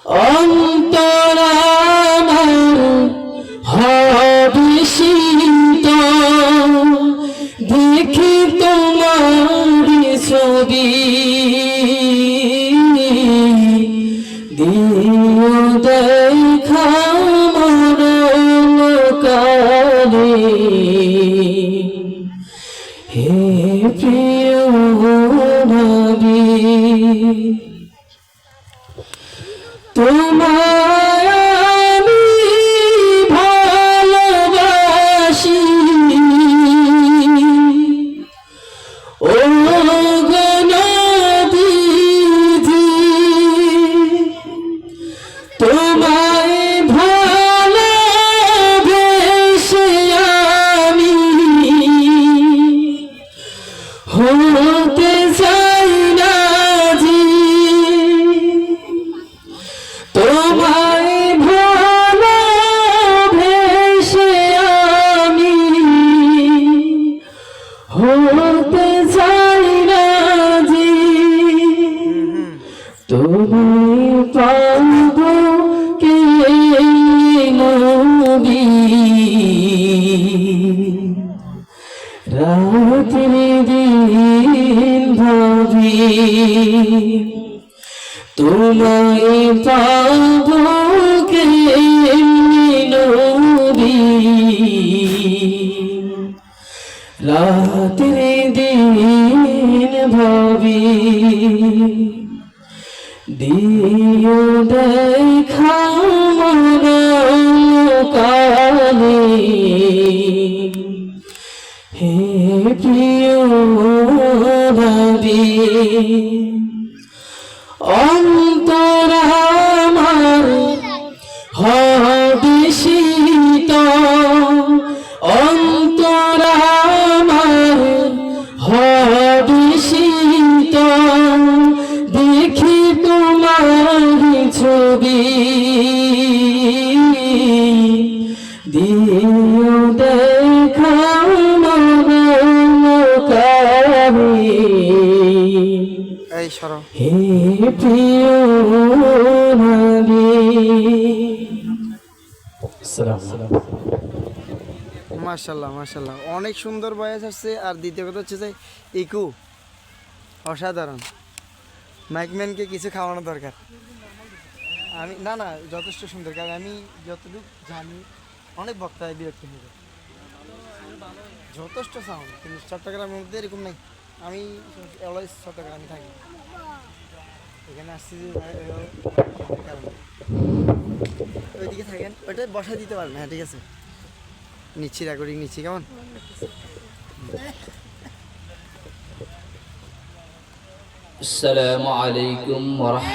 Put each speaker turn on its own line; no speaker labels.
অন্তর আমার হবে শীতল দেখি তোমার ছবি দিও দেখা মরণ কালে হে প্রিয় নবী তোমায় আমি ভালোবাসি ও গো নবীজি তোমায় ভালোবেসে আমি হতে চাই না জি তোমায় ভালোবেসে আমি হতে চাই না জি তোমায় পাব কে নবী রাত্রি দিন ভাবি তোমায় পাব কে নবী রাত্রি দিন ভাবি দিও দেখা মরণ কালে হে প্রিয় নবী অন্তর আমার হবে শীতল অন্তর আমার হবে শীতল দেখি তোমার ছবি দিও দেখা মরণ কালে হে প্রিয় নবী
মাশাআল্লাহ মাশাআল্লাহ অনেক সুন্দর বয়স আসছে। আর দ্বিতীয় কথা হচ্ছে যে ইকু অসাধারণ। মাইকম্যানকে কিছু খাওয়ানো দরকার। আমি না না যথেষ্ট সুন্দর, কারণ আমি যতটুকু জানি অনেক বক্তা বিরক্ত হয়ে যায়, যথেষ্ট সাউন্ড, কিন্তু চট্টগ্রামের মধ্যে এরকম নেই। আমি অলওয়েজ চট্টগ্রামে থাকি, এখানে আসছি যে কারণে। ওইদিকে থাকেন, ওইটা বসা দিতে পারেন। হ্যাঁ ঠিক আছে, নিচ্ছি রেকর্ডিং নিচ্ছি। কেমন?
আসসালামু আলাইকুম ওয়া রাহমাতুল্লাহ।